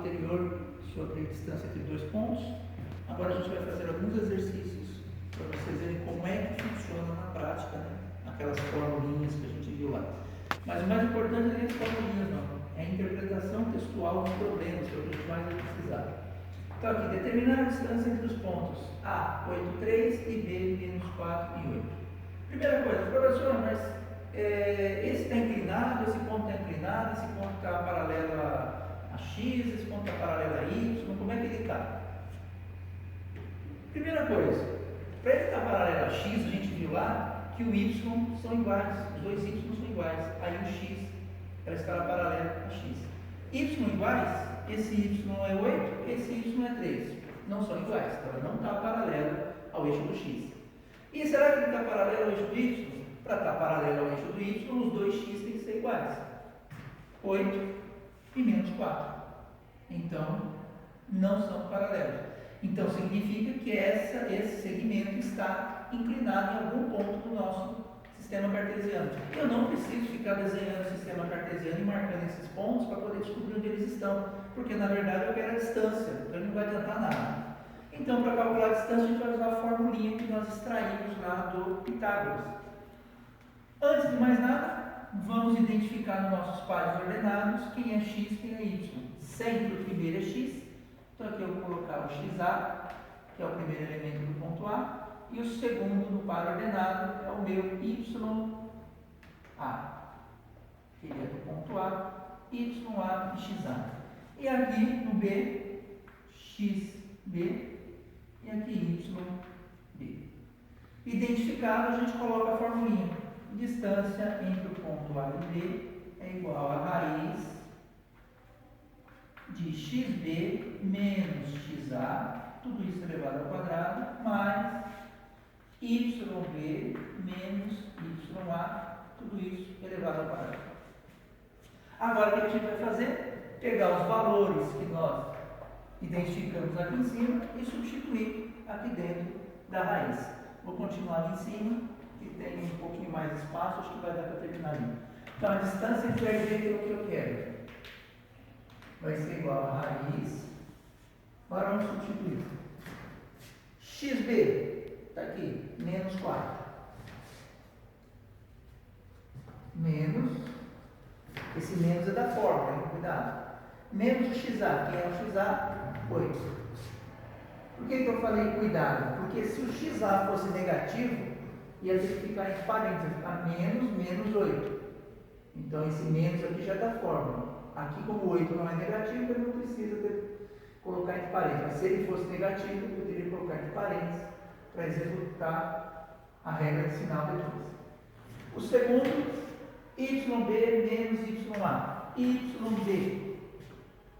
anterior sobre a distância entre dois pontos. Agora a gente vai fazer alguns exercícios para vocês verem como é que funciona na prática, né? Aquelas formulinhas que a gente viu lá. Mas o mais importante não é as formulinhas, não. É a interpretação textual dos problemas, que é o que a gente mais vai precisar. Então aqui, determinar a distância entre os pontos A, 8, 3 e B, menos 4 e 8. Primeira coisa, professor, mas esse está inclinado, esse ponto está inclinado, esse ponto está paralelo a X, esse ponto está paralelo a Y, como é que ele está? Primeira coisa, para ele estar paralelo a X, a gente viu lá que o Y são iguais, os dois Y são iguais, aí o X ela estará paralelo a X. Y iguais, esse Y é 8, esse Y é 3, não são iguais, então ela não está paralelo ao eixo do X. E será que ele está paralelo ao eixo do Y? Para estar paralelo ao eixo do Y, os dois X têm que ser iguais, 8 e menos 4, então não são paralelos. Então significa que esse segmento está inclinado em algum ponto do nosso sistema cartesiano. Eu não preciso ficar desenhando o sistema cartesiano e marcando esses pontos para poder descobrir onde eles estão, porque na verdade eu quero a distância, então não vai adiantar nada. Então, para calcular a distância, a gente vai usar a formulinha que nós extraímos lá do Pitágoras. Antes de mais nada, vamos identificar nos nossos pares ordenados quem é x, quem é y. Sempre o primeiro é x, então aqui eu vou colocar o xa, que é o primeiro elemento do ponto A, e o segundo no par ordenado é o meu ya, que é do ponto A, ya e xa. E aqui no B, xb, e aqui yb. Identificado, a gente coloca a formulinha. Distância entre o ponto A e B é igual a raiz de xb menos xa, tudo isso elevado ao quadrado, mais yb menos ya, tudo isso elevado ao quadrado. Agora, o que a gente vai fazer? Pegar os valores que nós identificamos aqui em cima e substituir aqui dentro da raiz. Vou continuar ali em cima, que tem um pouquinho mais de espaço, acho que vai dar para terminar ali. Então, a distância entre A e B, que é o que eu quero, vai ser igual a raiz. Agora vamos substituir. xb, está aqui, menos 4. Menos, esse menos é da fórmula, hein? Cuidado. Menos o xa, quem é o xa? 8. Por que eu falei cuidado? Porque se o xa fosse negativo, ia ter que ficar entre parênteses, ia ficar menos 8. Então esse menos aqui já é da fórmula. Aqui, como o 8 não é negativo, ele não precisa colocar entre parênteses. Mas se ele fosse negativo, eu teria que colocar entre parênteses para executar a regra de sinal depois. O segundo, yb menos ya. Yb,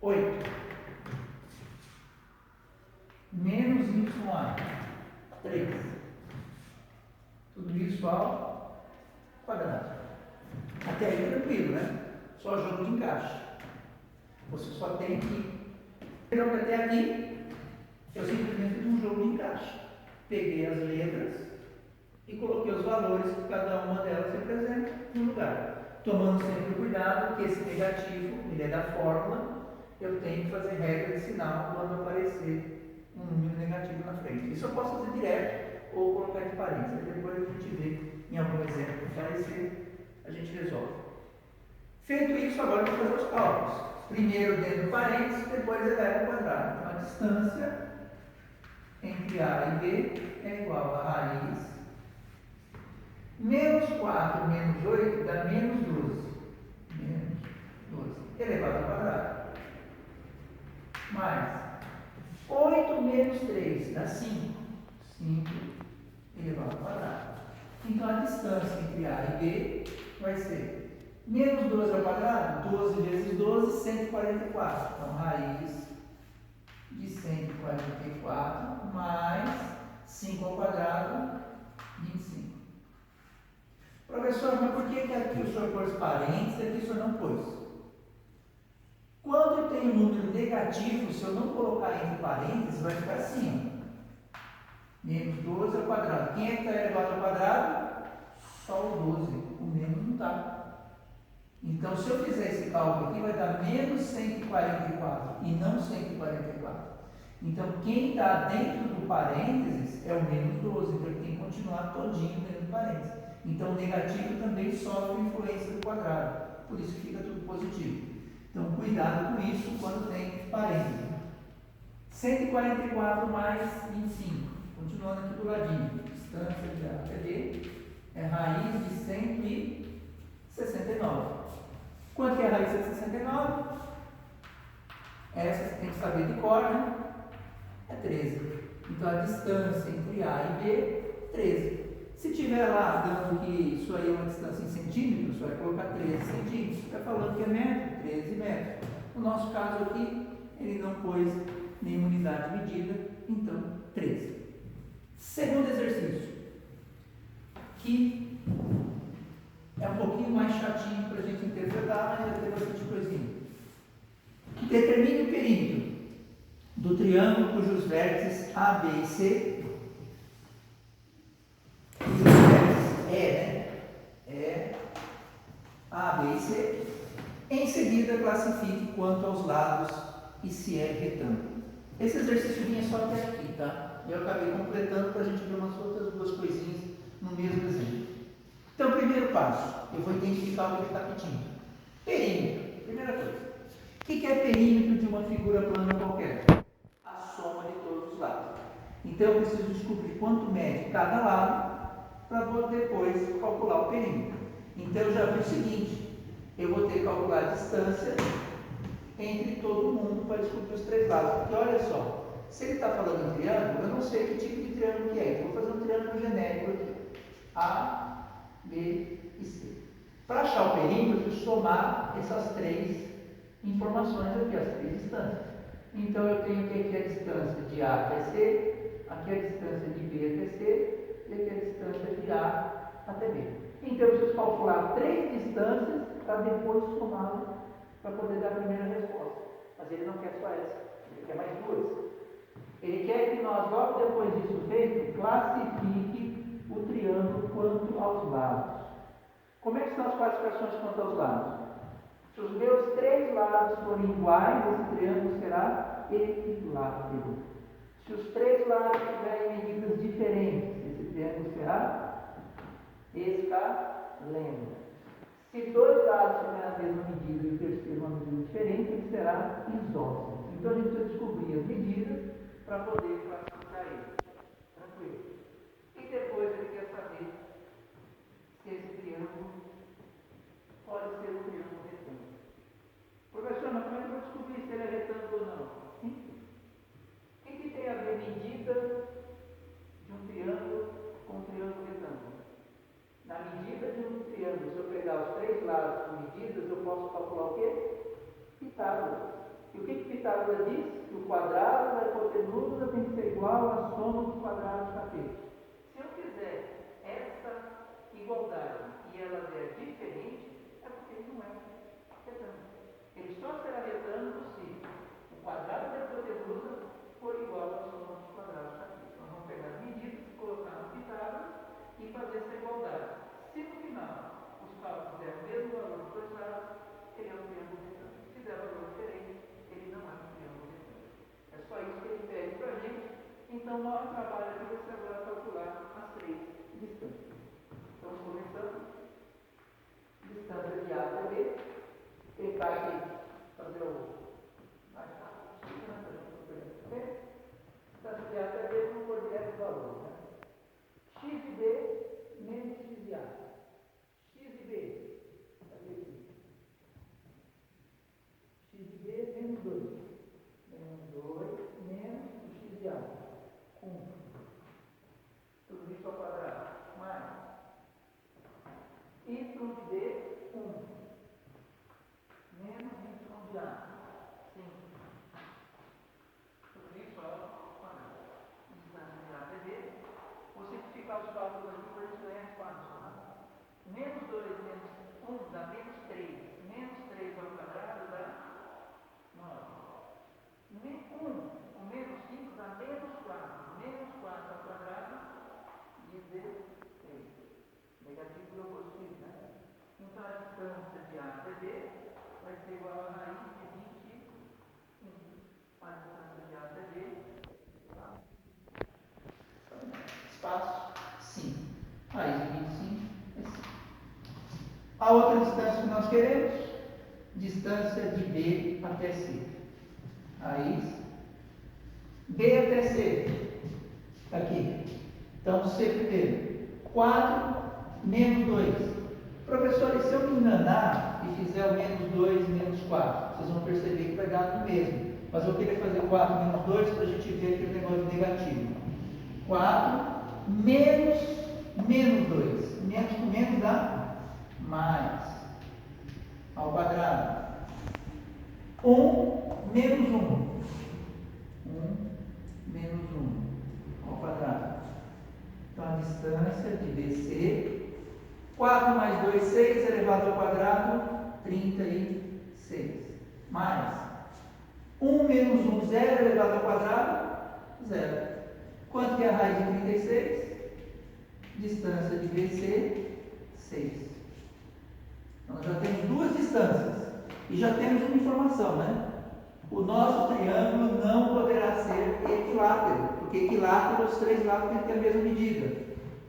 8. Menos ya, 3. Tudo isso ao quadrado. Até aí tranquilo, né? Só jogo de encaixe. Você só tem que... Então, até aqui, eu simplesmente fiz um jogo de encaixe. Peguei as letras e coloquei os valores que cada uma delas representa no lugar. Tomando sempre cuidado que esse negativo, ele é da fórmula, eu tenho que fazer regra de sinal quando aparecer um número negativo na frente. Isso eu posso fazer direto ou colocar entre parênteses. Depois a gente vê em algum exemplo que aparecer, a gente resolve. Feito isso, agora vamos fazer os cálculos. Primeiro dentro do parênteses, depois eleva ao quadrado. Então a distância entre A e B é igual a raiz. Menos 4 menos 8 dá menos 12. Menos 12 elevado ao quadrado. Mais 8 menos 3 dá 5. 5 elevado ao quadrado. Então a distância entre A e B vai ser menos 12 ao quadrado, 12 vezes 12, 144. Então raiz de 144 mais 5 ao quadrado, 25. Professor, mas por que aqui o senhor pôs parênteses e aqui o senhor não pôs? Quando eu tenho um número negativo, se eu não colocar entre parênteses, vai ficar assim, ó. Menos 12 ao quadrado. Quem é que está elevado ao quadrado? Só o 12. O menos não está. Então, se eu fizer esse cálculo aqui, vai dar menos 144 e não 144. Então, quem está dentro do parênteses é o menos 12, então ele tem que continuar todinho dentro do parênteses. Então, o negativo também sofre influência do quadrado, por isso que fica tudo positivo. Então, cuidado com isso quando tem parênteses. 144 mais 25, continuando aqui do ladinho. Distância de A até B é raiz de 169. Quanto que é a raiz de 169? Essa você tem que saber de cor, né? É 13. Então, a distância entre A e B, 13. Se tiver lá dando que isso aí é uma distância em centímetros, você vai colocar 13 centímetros. Está falando que é metro, 13 metros. No nosso caso aqui, ele não pôs nenhuma unidade medida, então 13. Segundo exercício, que é um pouquinho mais chatinho para a gente interpretar, mas vai ter bastante coisinha. Determine o perímetro do triângulo cujos vértices A, B e C, cujos vértices A, B e C, em seguida classifique quanto aos lados e se é retângulo. Esse exercício vinha só até aqui, tá? Eu acabei completando para a gente ver umas outras duas coisinhas no mesmo exemplo. Então, primeiro passo, eu vou identificar o que está pedindo. Perímetro, primeira coisa. O que é perímetro de uma figura plana qualquer? A soma de todos os lados. Então, eu preciso descobrir quanto mede cada lado para depois calcular o perímetro. Então, eu já vi o seguinte, eu vou ter que calcular a distância entre todo mundo para descobrir os três lados. Porque olha só, se ele está falando em triângulo, eu não sei que tipo de triângulo que é. Eu vou fazer um triângulo genérico aqui. A, B e C. Para achar o perímetro, eu preciso somar essas três informações aqui, as três distâncias. Então, eu tenho que aqui a distância de A até C, aqui a distância de B até C, e aqui a distância de A até B. Então, eu preciso calcular três distâncias para depois somá-las para poder dar a primeira resposta. Mas ele não quer só essa, ele quer mais duas. Ele quer que nós, logo depois disso feito, classifique o triângulo quanto aos lados. Como é que são as classificações quanto aos lados? Se os meus três lados forem iguais, esse triângulo será equilátero. Se os três lados tiverem medidas diferentes, esse triângulo será escaleno. Se dois lados tiverem a mesma medida e o terceiro uma medida diferente, ele será isósceles. Então a gente precisa descobrir as medidas para poder classificar ele. Tranquilo. E depois ele quer saber se esse triângulo pode ser um triângulo retângulo. Professor, mas como é que eu vou descobrir se ele é retângulo ou não? Sim. O que tem a ver medida de um triângulo com um triângulo retângulo? Na medida de um triângulo, se eu pegar os três lados com medidas, eu posso calcular o quê? Pitágoras. E o que Pitágoras diz? Que o quadrado da hipotenusa tem que ser igual à soma dos quadrados catetos. Se eu fizer essa igualdade e ela der diferente, é porque ele não é retângulo. Ele só será retângulo se o quadrado da hipotenusa for igual à soma dos quadrados catetos. Nós vamos pegar as medidas, colocar no Pitágoras e fazer essa igualdade. Se no final os cálculos der o mesmo valor dos dois lados, ele é um triângulo retângulo. Se der valor diferente, ele não é um triângulo retângulo. É só isso que ele pede para a gente. Então, o nosso trabalho aqui vai ser agora calcular as três distâncias. Estamos começando. Distância de A até B. Ele vai aqui fazer o mais rápido. Distância de A até B, vamos pôr direto o valor. Né? X de B menos X de A. X de B, cadê aqui? X de B menos 2. Menos 2 menos o X de A. 1. Tudo isso ao quadrado. Mais. Y de B, 1. Menos Y de A. 5. Tudo isso ao quadrado. Distância de A até B. Vou simplificar os cálculos aqui para a gente ganhar espaço. Menos 2 menos 1 dá menos 3. Menos 3 ao quadrado dá 9. 1 com menos 5 dá menos 4. Menos 4 ao quadrado, 16. Negativo ou positivo, né? Então a distância de A até B vai ser igual a raiz de 25. A distância de A até B. Tá? Espaço 5. Raiz de 25 é 5. A outra distância que nós queremos, distância de B até C. Raiz B até C. Aqui. Então, C primeiro. 4 menos 2. Professor, e se eu me enganar e fizer o menos 2 menos 4? Vocês vão perceber que vai dar no mesmo. Mas eu queria fazer 4 menos 2 para a gente ver aquele negócio negativo. 4 menos 2. Menos com menos dá mais. Ao quadrado. 1 menos 1. 1 menos 1 ao quadrado. Então, a distância de BC, 4 mais 2, 6, elevado ao quadrado, 36. Mais 1 menos 1, 0, elevado ao quadrado, 0. Quanto que é a raiz de 36? Distância de BC, 6. Então, nós já temos duas distâncias. E já temos uma informação, né? O nosso triângulo não poderá ser equilátero, porque equilátero, os três lados têm que ter a mesma medida.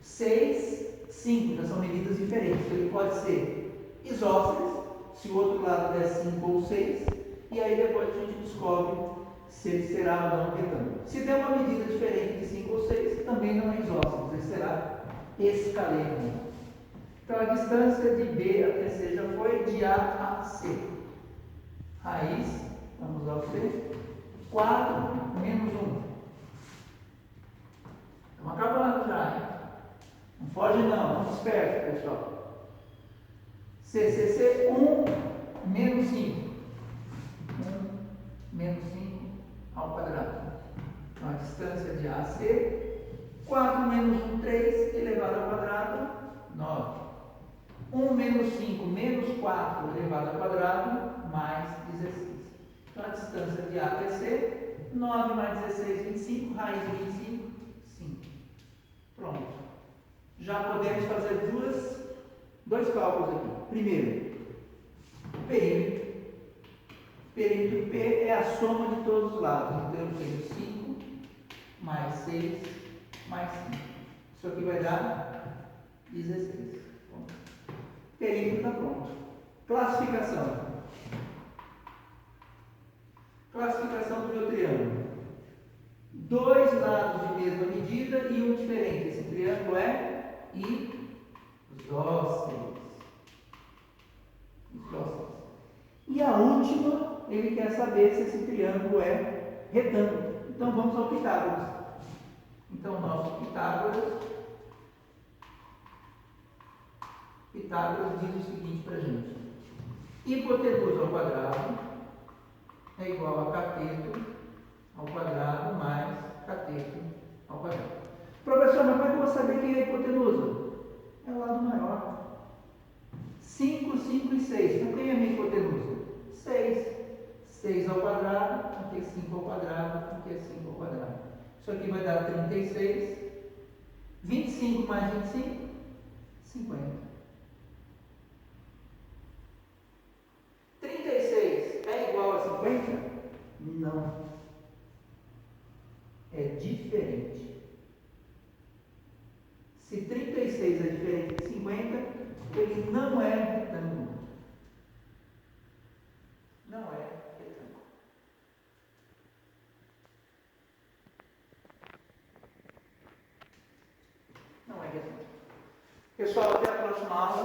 6, 5, já são medidas diferentes. Então, ele pode ser isósceles, se o outro lado der 5 ou 6, e aí depois a gente descobre se ele será ou não retângulo. Se der uma medida diferente de 5 ou 6, também não é isósceles, ele será escaleno. Então, a distância de B até C já foi de A a C. Raiz, vamos ao C, 4 menos 1. Estamos acabando já, hein? Não foge não desperta, pessoal. C, 1 menos 5. 1 menos 5 ao quadrado. Então, a distância de A a C, 4 menos 1, 3, elevado ao quadrado, 9. 1 menos 5 menos 4 elevado ao quadrado, mais 16. Então, a distância de A até C, 9 mais 16, 25, raiz de 25, 5. Pronto. Já podemos fazer dois cálculos aqui. Primeiro, o perímetro. O perímetro P é a soma de todos os lados. Então, eu tenho 5 mais 6 mais 5. Isso aqui vai dar 16. Perímetro está pronto. Classificação. Classificação do meu triângulo. Dois lados de mesma medida e um diferente. Esse triângulo é isósceles. E a última, ele quer saber se esse triângulo é retângulo. Então vamos ao Pitágoras. Então, nosso Pitágoras diz o seguinte para a gente: hipotenusa ao quadrado é igual a cateto ao quadrado mais cateto ao quadrado. Professor, mas como é que eu vou saber que é hipotenusa? É o lado maior. 5, 5 e 6. Então, quem é a minha hipotenusa? 6. 6 ao quadrado, aqui é 5 ao quadrado, aqui é 5 ao quadrado. Isso aqui vai dar 36. 25 mais 25, 50. 36 é igual a 50? Não. É diferente. Se 36 é diferente de 50, ele não é retângulo. Não é retângulo. Não é retângulo. Pessoal, até a próxima aula.